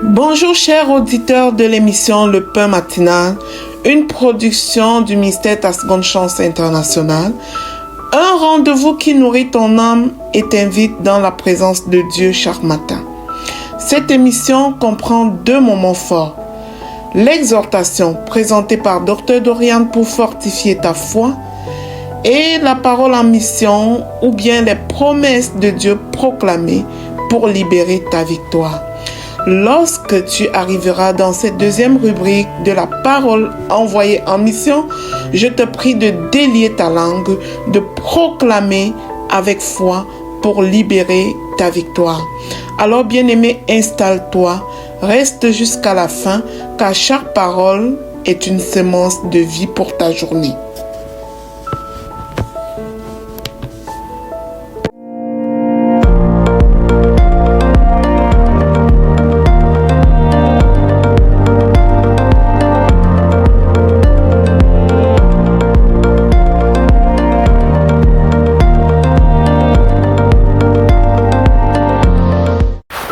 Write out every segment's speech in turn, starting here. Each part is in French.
Bonjour chers auditeurs de l'émission Le Pain Matinal, une production du ministère Ta Seconde Chance International, un rendez-vous qui nourrit ton âme et t'invite dans la présence de Dieu chaque matin. Cette émission comprend 2 moments forts. L'exhortation présentée par Dr Dorian pour fortifier ta foi et la parole en mission ou bien les promesses de Dieu proclamées pour libérer ta victoire. Lorsque tu arriveras dans cette 2e rubrique de la parole envoyée en mission, je te prie de délier ta langue, de proclamer avec foi pour libérer ta victoire. Alors bien-aimé, installe-toi, reste jusqu'à la fin, car chaque parole est une semence de vie pour ta journée.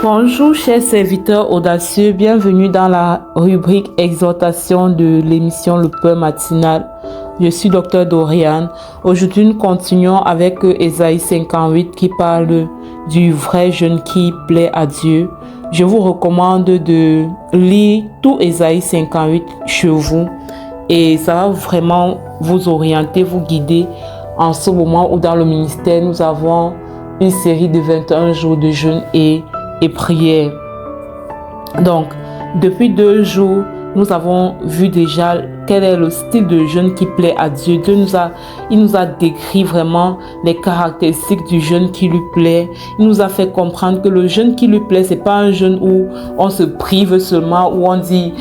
Bonjour chers serviteurs audacieux, bienvenue dans la rubrique exhortation de l'émission Le Pain Matinal. Je suis Dr Dorian. Aujourd'hui nous continuons avec Ésaïe 58 qui parle du vrai jeûne qui plaît à Dieu. Je vous recommande de lire tout Ésaïe 58 chez vous et ça va vraiment vous orienter, vous guider en ce moment où dans le ministère nous avons une série de 21 jours de jeûne et prière. Donc, depuis 2 jours, nous avons vu déjà quel est le style de jeûne qui plaît à Dieu. Il nous a décrit vraiment les caractéristiques du jeûne qui lui plaît. Il nous a fait comprendre que le jeûne qui lui plaît, c'est pas un jeûne où on se prive seulement, où on dit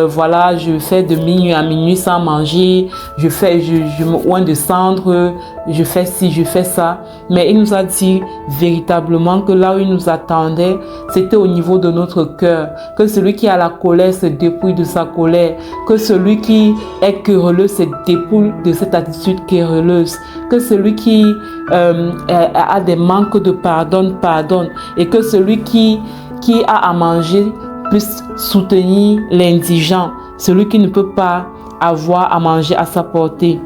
voilà, je fais de minuit à minuit sans manger, je me oins de cendre, je fais ci, je fais ça. Mais il nous a dit véritablement que là où il nous attendait, c'était au niveau de notre cœur, que celui qui a la colère se dépouille de sa colère, que celui qui est querelleux se dépouille de cette attitude querelleuse, que celui qui a des manques de pardonne, et que celui qui a à manger puisse soutenir l'indigent, celui qui ne peut pas avoir à manger à sa portée.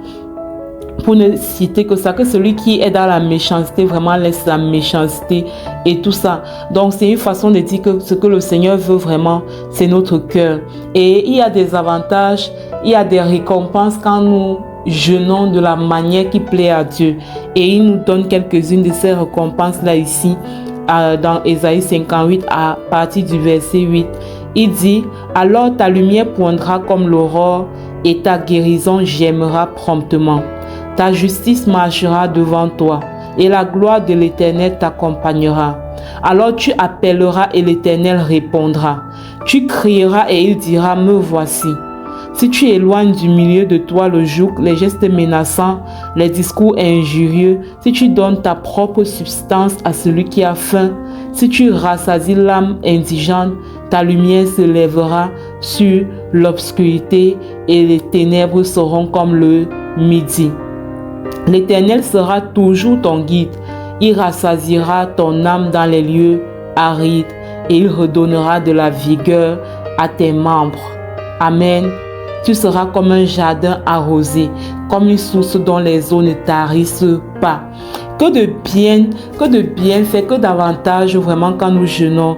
Pour ne citer que ça, que celui qui est dans la méchanceté vraiment laisse la méchanceté et tout ça. Donc c'est une façon de dire que ce que le Seigneur veut vraiment, c'est notre cœur. Et il y a des avantages, il y a des récompenses quand nous jeûnons de la manière qui plaît à Dieu. Et il nous donne quelques-unes de ces récompenses-là ici, dans Ésaïe 58 à partir du verset 8. Il dit, « Alors ta lumière poindra comme l'aurore et ta guérison germera promptement. Ta justice marchera devant toi et la gloire de l'Éternel t'accompagnera. Alors tu appelleras et l'Éternel répondra. Tu crieras et il dira, me voici. Si tu éloignes du milieu de toi le joug, les gestes menaçants, les discours injurieux, si tu donnes ta propre substance à celui qui a faim, si tu rassasies l'âme indigente, ta lumière se lèvera sur l'obscurité et les ténèbres seront comme le midi. L'Éternel sera toujours ton guide. Il rassasiera ton âme dans les lieux arides et il redonnera de la vigueur à tes membres. Amen. Tu seras comme un jardin arrosé, comme une source dont les eaux ne tarissent pas. Que de bienfaits, que d'avantages vraiment quand nous jeûnons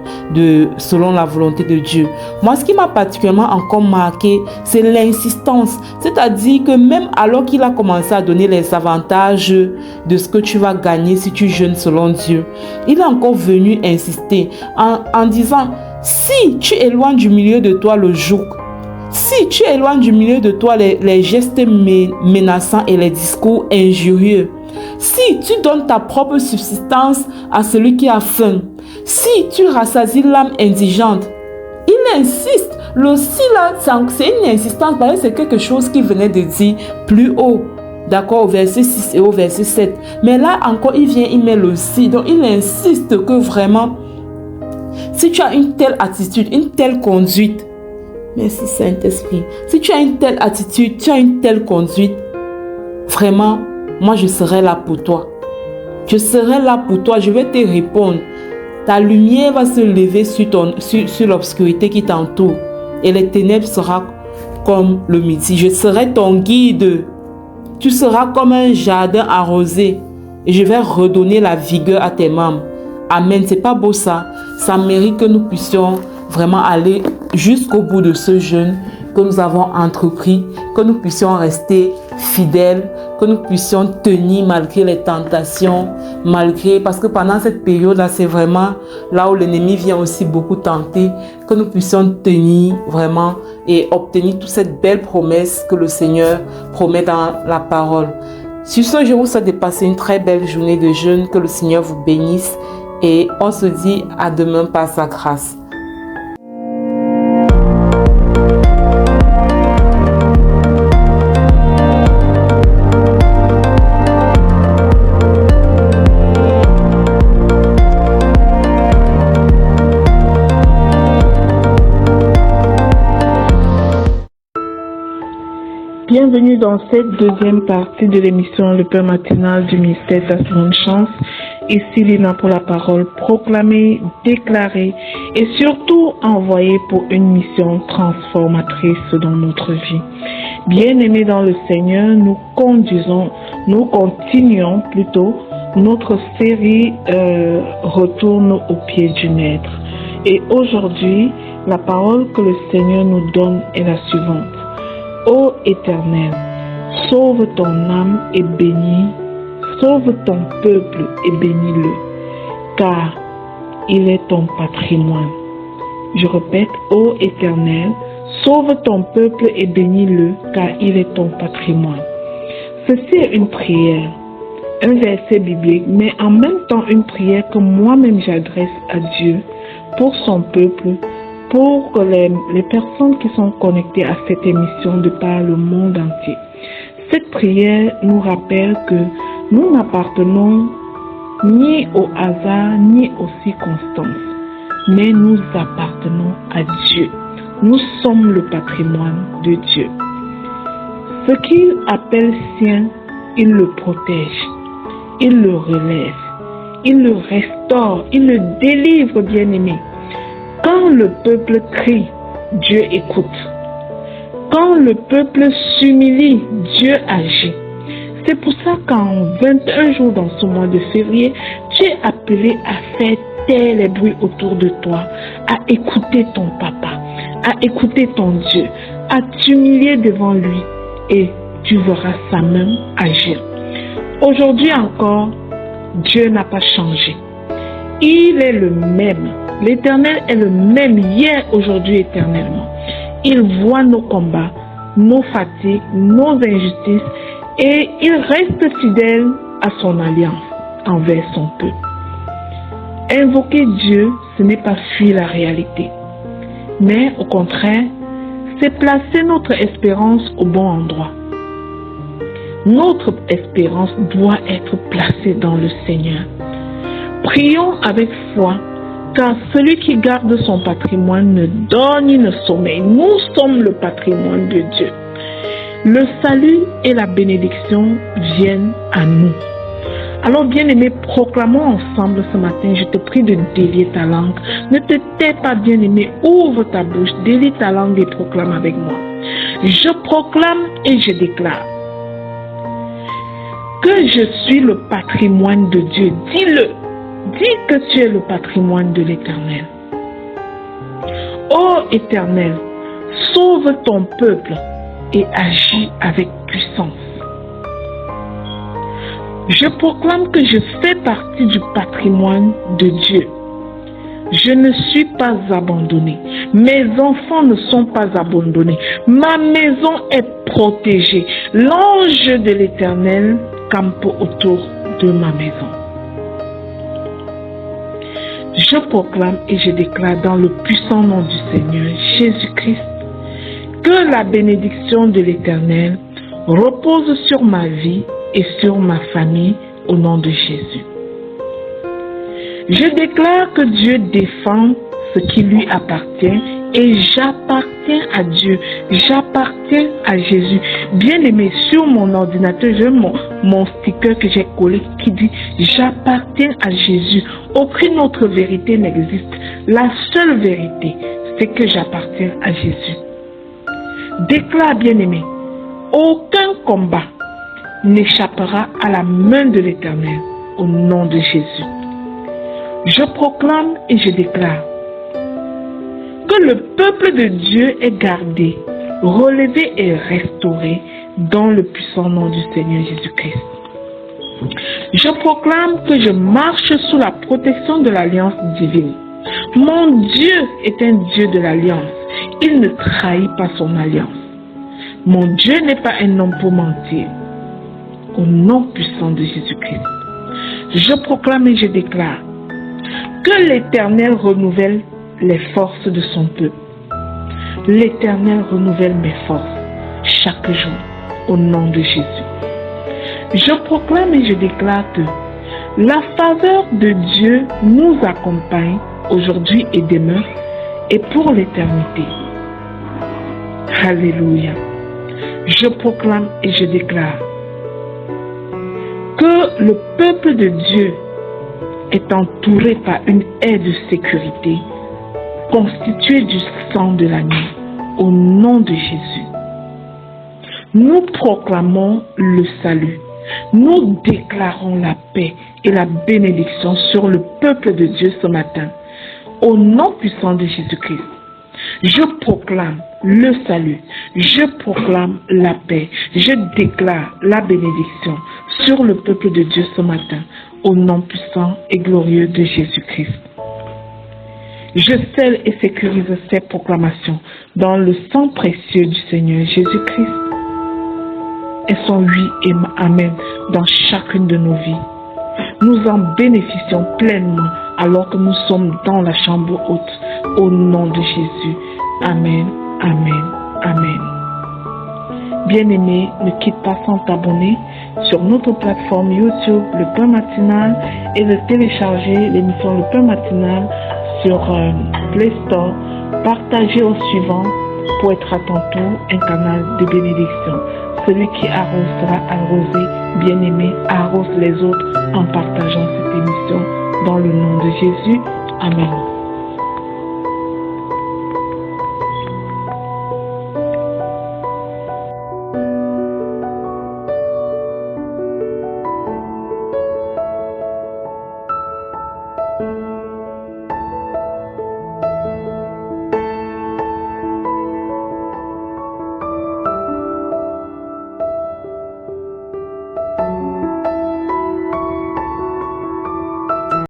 selon la volonté de Dieu. Moi, ce qui m'a particulièrement encore marqué, c'est l'insistance. C'est-à-dire que même alors qu'il a commencé à donner les avantages de ce que tu vas gagner si tu jeûnes selon Dieu, il est encore venu insister en disant, si tu éloignes du milieu de toi le joug, si tu éloignes du milieu de toi les gestes menaçants et les discours injurieux, si tu donnes ta propre subsistance à celui qui a faim, si tu rassasies l'âme indigente, il insiste. Le si là, c'est une insistance parce que c'est quelque chose qu'il venait de dire plus haut. D'accord, au verset 6 et au verset 7. Mais là encore, il met le si. Donc il insiste que vraiment, si tu as une telle attitude, une telle conduite, merci Saint-Esprit, si tu as une telle attitude, tu as une telle conduite, vraiment, moi je serai là pour toi. Je serai là pour toi, je vais te répondre. Ta lumière va se lever sur l'obscurité qui t'entoure et les ténèbres seront comme le midi. Je serai ton guide. Tu seras comme un jardin arrosé et je vais redonner la vigueur à tes membres. Amen. C'est pas beau ça? Ça mérite que nous puissions vraiment aller jusqu'au bout de ce jeûne que nous avons entrepris, que nous puissions rester fidèles, que nous puissions tenir malgré les tentations, parce que pendant cette période-là, c'est vraiment là où l'ennemi vient aussi beaucoup tenter, que nous puissions tenir vraiment et obtenir toute cette belle promesse que le Seigneur promet dans la parole. Sur ce, je vous souhaite de passer une très belle journée de jeûne, que le Seigneur vous bénisse et on se dit à demain par sa grâce. Bienvenue dans cette deuxième partie de l'émission Le Pain matinal du ministère de la Seconde Chance. Ici Lina pour la parole, proclamée, déclarée et surtout envoyée pour une mission transformatrice dans notre vie. Bien-aimés dans le Seigneur, nous continuons plutôt notre série Retourne au pied du Maître. Et aujourd'hui, la parole que le Seigneur nous donne est la suivante. Ô Éternel, sauve ton âme et bénis, sauve ton peuple et bénis-le, car il est ton patrimoine. Je répète, ô Éternel, sauve ton peuple et bénis-le, car il est ton patrimoine. Ceci est une prière, un verset biblique, mais en même temps une prière que moi-même j'adresse à Dieu pour son peuple, pour que les personnes qui sont connectées à cette émission de par le monde entier. Cette prière nous rappelle que nous n'appartenons ni au hasard ni aux circonstances, mais nous appartenons à Dieu. Nous sommes le patrimoine de Dieu. Ce qu'il appelle sien, il le protège, il le relève, il le restaure, il le délivre, bien-aimé. Quand le peuple crie, Dieu écoute. Quand le peuple s'humilie, Dieu agit. C'est pour ça qu'en 21 jours dans ce mois de février, tu es appelé à faire taire les bruits autour de toi, à écouter ton papa, à écouter ton Dieu, à t'humilier devant lui et tu verras sa main agir. Aujourd'hui encore, Dieu n'a pas changé. Il est le même. L'Éternel est le même hier, aujourd'hui, éternellement. Il voit nos combats, nos fatigues, nos injustices et il reste fidèle à son alliance envers son peuple. Invoquer Dieu, ce n'est pas fuir la réalité, mais au contraire, c'est placer notre espérance au bon endroit. Notre espérance doit être placée dans le Seigneur. Prions avec foi, car celui qui garde son patrimoine ne dort ni ne sommeille. Nous sommes le patrimoine de Dieu. Le salut et la bénédiction viennent à nous. Alors, bien-aimé, proclamons ensemble ce matin. Je te prie de délier ta langue. Ne te tais pas, bien-aimé. Ouvre ta bouche, délie ta langue et proclame avec moi. Je proclame et je déclare que je suis le patrimoine de Dieu. Dis-le. Dis que tu es le patrimoine de l'Éternel. Ô Éternel, sauve ton peuple et agis avec puissance. Je proclame que je fais partie du patrimoine de Dieu. Je ne suis pas abandonné. Mes enfants ne sont pas abandonnés. Ma maison est protégée. L'ange de l'Éternel campe autour de ma maison. Je proclame et je déclare dans le puissant nom du Seigneur Jésus-Christ que la bénédiction de l'Éternel repose sur ma vie et sur ma famille au nom de Jésus. Je déclare que Dieu défend ce qui lui appartient et j'appartiens à Dieu, j'appartiens à Jésus. Bien aimé, sur mon ordinateur, j'ai mon sticker que j'ai collé qui dit j'appartiens à Jésus. Aucune autre vérité n'existe. La seule vérité, c'est que j'appartiens à Jésus. Déclare, bien aimé, aucun combat n'échappera à la main de l'Éternel au nom de Jésus. Je proclame et je déclare que le peuple de Dieu est gardé, relevé et restauré dans le puissant nom du Seigneur Jésus-Christ. Je proclame que je marche sous la protection de l'alliance divine. Mon Dieu est un Dieu de l'alliance. Il ne trahit pas son alliance. Mon Dieu n'est pas un homme pour mentir. Au nom puissant de Jésus-Christ, je proclame et je déclare que l'Éternel renouvelle les forces de son peuple. L'Éternel renouvelle mes forces chaque jour au nom de Jésus. Je proclame et je déclare que la faveur de Dieu nous accompagne aujourd'hui et demain et pour l'éternité. Alléluia. Je proclame et je déclare que le peuple de Dieu est entouré par une aire de sécurité constituée du sang de l'agneau au nom de Jésus. Nous proclamons le salut. Nous déclarons la paix et la bénédiction sur le peuple de Dieu ce matin au nom puissant de Jésus-Christ. Je proclame le salut, je proclame la paix, je déclare la bénédiction sur le peuple de Dieu ce matin, au nom puissant et glorieux de Jésus-Christ. Je scelle et sécurise ces proclamations dans le sang précieux du Seigneur Jésus-Christ. Elles sont oui et amen dans chacune de nos vies. Nous en bénéficions pleinement alors que nous sommes dans la chambre haute, au nom de Jésus. Amen, amen, amen. Bien-aimé, ne quitte pas sans t'abonner sur notre plateforme YouTube Le Pain Matinal et de télécharger l'émission Le Pain Matinal sur Play Store. Partagez au suivant pour être à ton tour un canal de bénédiction. Celui qui arrose sera arrosé. Bien-aimé, arrose les autres en partageant cette émission dans le nom de Jésus. Amen.